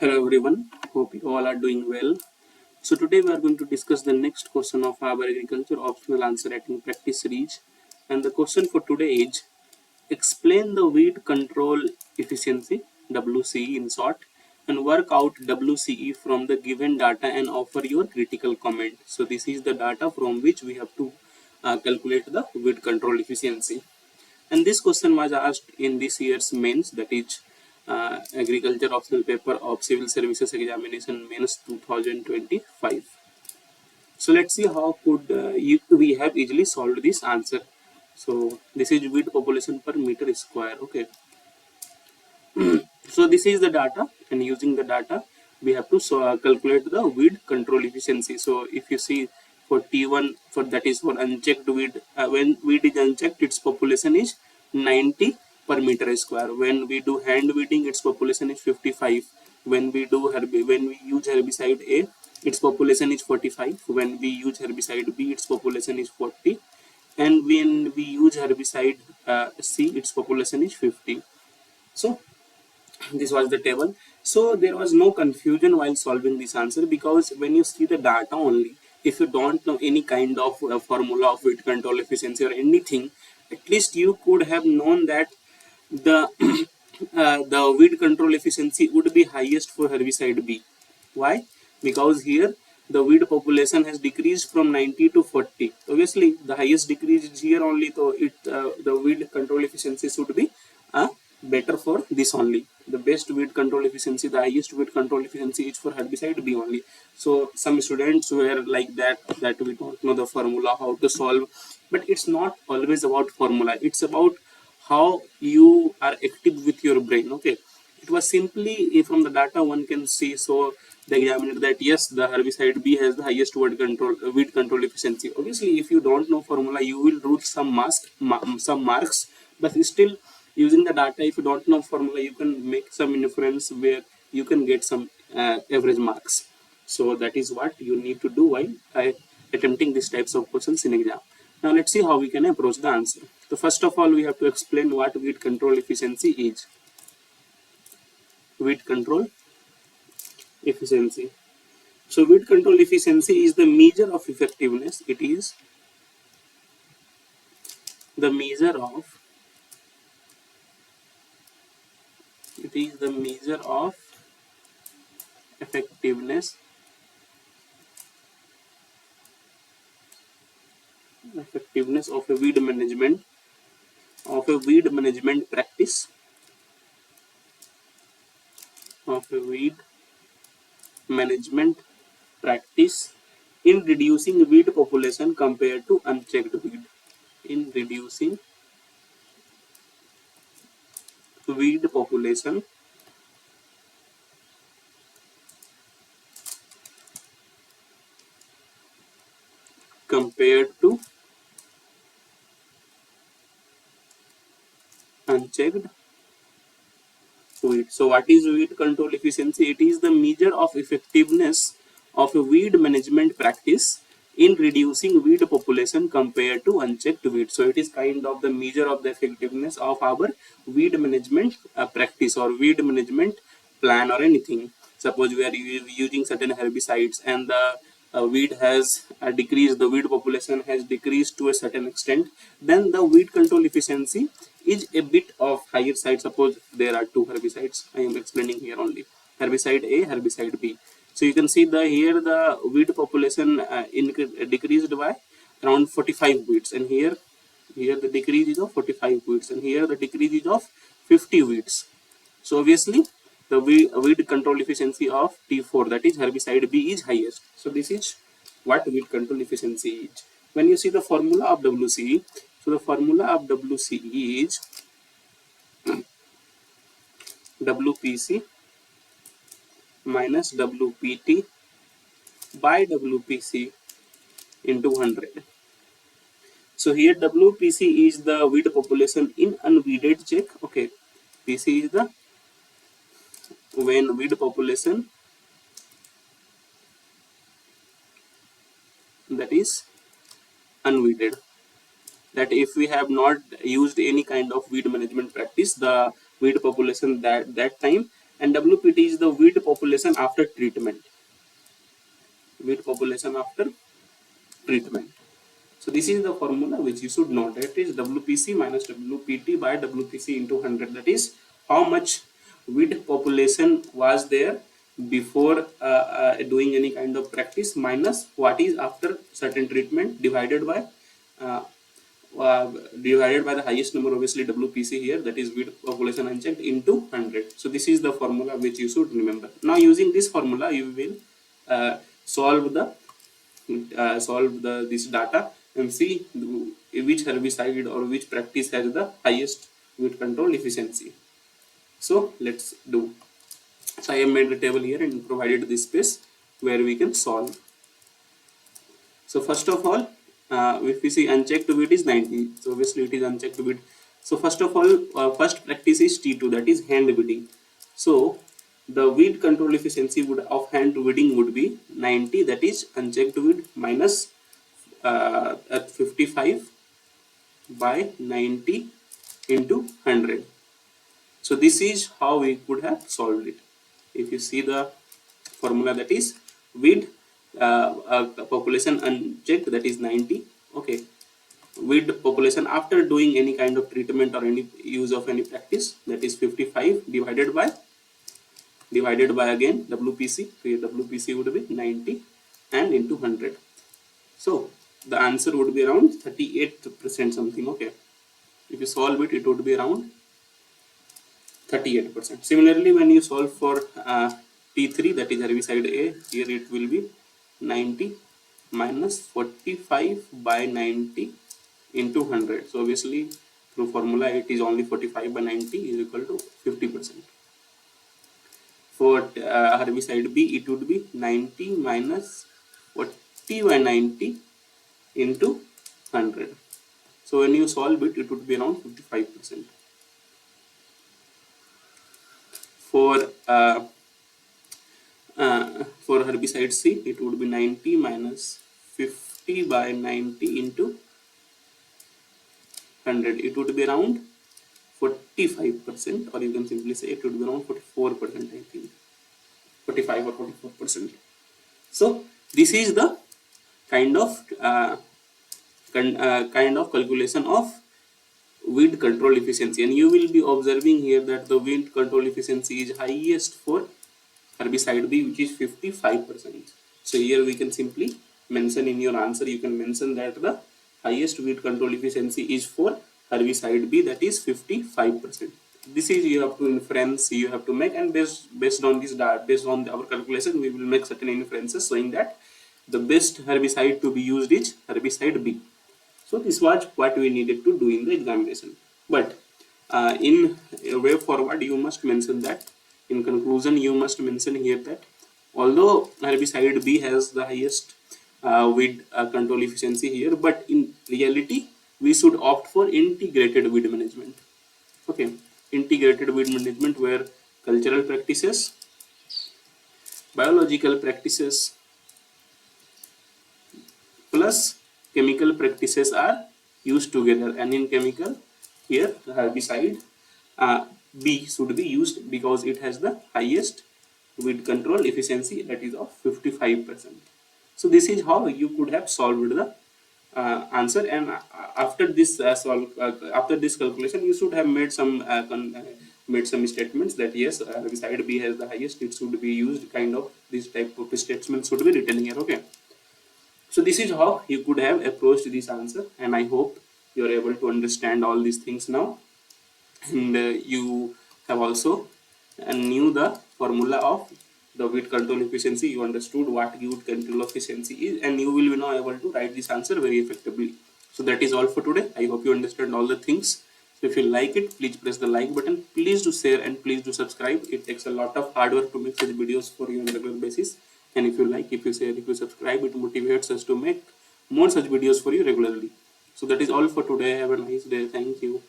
Hello everyone, hope you all are doing well. So today we are going to discuss the next question of our agriculture optional answer writing practice series. And the question for today is explain the weed control efficiency WCE in short and work out WCE from the given data and offer your critical comment. So this is the data from which we have to calculate the weed control efficiency. And this question was asked in this year's mains, that is agriculture optional paper of civil services examination mains 2025. So let's see how could we have easily solved this answer. So this is weed population per meter square. Okay, so this is the data, and using the data we have to calculate the weed control efficiency. So if you see for T1, for that is for unchecked weed, when weed is unchecked its population is 90 per meter square. When we do hand weeding its population is 55. When we do when we use herbicide A its population is 45. When we use herbicide B its population is 40, and when we use herbicide C its population is 50. So this was the table. So there was no confusion while solving this answer, because when you see the data only, if you don't know any kind of formula of weed control efficiency or anything, at least you could have known that the the weed control efficiency would be highest for herbicide B. Why? Because here the weed population has decreased from 90 to 40. Obviously the highest decrease is here only, so the weed control efficiency should be better for this only. The best weed control efficiency, the highest weed control efficiency is for herbicide B only. So some students were like that we don't know the formula how to solve, but it's not always about formula, it's about how you are active with your brain. Okay, it was simply from the data one can see. So the examiner that yes, the herbicide B has the highest weed control efficiency. Obviously if you don't know formula you will lose some marks, but still using the data, if you don't know formula you can make some inference where you can get some average marks. So that is what you need to do while attempting these types of questions in exam. Now let's see how we can approach the answer. So first of all we have to explain what weed control efficiency is. Weed control efficiency. So weed control efficiency is the measure of effectiveness. It is the measure of effectiveness of a weed management practice of a weed management practice in reducing weed population compared to unchecked weed. In reducing weed population compared to unchecked weed. So what is weed control efficiency? It is the measure of effectiveness of a weed management practice in reducing weed population compared to unchecked weed. So it is kind of the measure of the effectiveness of our weed management practice or weed management plan or anything. Suppose we are using certain herbicides and the weed has decreased, the weed population has decreased to a certain extent, then the weed control efficiency is a bit of higher side. Suppose there are two herbicides, I am explaining here only, herbicide A, herbicide B. So you can see here the weed population decreased by around 45 weeds, and here the decrease is of 45 weeds, and here the decrease is of 50 weeds. So obviously the weed control efficiency of T4, that is herbicide B, is highest. So this is what weed control efficiency is. When you see the formula of WCE, so the formula of WCE is WPC minus WPT by WPC into 100. So here WPC is the weed population in unweeded check. Okay, PC is the when weed population that is unweeded. That if we have not used any kind of weed management practice, the weed population that time and WPT is the weed population after treatment. Weed population after treatment. So this is the formula which you should know. That is WPC minus WPT by WPC into 100. That is how much weed population was there before doing any kind of practice minus what is after certain treatment uh, divided by the highest number, obviously WPC here, that is weed population unchecked, into 100. So this is the formula which you should remember. Now using this formula you will solve the this data and see which herbicide or which practice has the highest weed control efficiency. So let's do. So I have made the table here and provided this space where we can solve. So first of all, if we see unchecked weed is 90, so obviously it is unchecked weed. So first of all, first practice is T2, that is hand weeding. So the weed control efficiency of hand weeding would be 90, that is unchecked weed, minus at 55 by 90 into 100. So this is how we could have solved it. If you see the formula, that is weed population unchecked, that is 90. Okay, weed population after doing any kind of treatment or any use of any practice, that is 55 divided by again WPC. So here WPC would be 90 and into 100. So the answer would be around 38% something. Okay, if you solve it, it would be around 38%. Similarly, when you solve for T3, that is herbicide A, here it will be 90 minus 45 by 90 into 100. So obviously through formula it is only 45 by 90 is equal to 50%. For herbicide B, it would be 90 minus 40 by 90 into 100. So when you solve it, it would be around 55%. For herbicide C, it would be 90 minus 50 by 90 into 100. It would be around 45%, or you can simply say it would be around 44%, I think. 45 or 44%. So this is the kind of calculation of weed control efficiency, and you will be observing here that the weed control efficiency is highest for herbicide B, which is 55%. So here we can simply mention in your answer, you can mention that the highest weed control efficiency is for herbicide B, that is 55%. This is you have to inference you have to make, and based on this data, based on our calculation, we will make certain inferences showing that the best herbicide to be used is herbicide B. So this was what we needed to do in the examination. But in a way forward, you must mention that, in conclusion, you must mention here that although herbicide B has the highest weed control efficiency here, but in reality, we should opt for integrated weed management. Okay, integrated weed management where cultural practices, biological practices, plus chemical practices are used together, and in chemical here the herbicide B should be used because it has the highest weed control efficiency, that is of 55%. So this is how you could have solved the answer, and after this after this calculation you should have made some statements that yes, herbicide B has the highest, it should be used, kind of this type of statements should be written here. Okay, so this is how you could have approached this answer, and I hope you are able to understand all these things now, and you have also knew the formula of the weed control efficiency. You understood what weed control efficiency is, and you will be now able to write this answer very effectively. So that is all for today. I hope you understand all the things. So if you like it, please press the like button. Please do share and please do subscribe. It takes a lot of hard work to make such videos for you on a regular basis. And if you like, if you share, if you subscribe, it motivates us to make more such videos for you regularly. So that is all for today. Have a nice day. Thank you.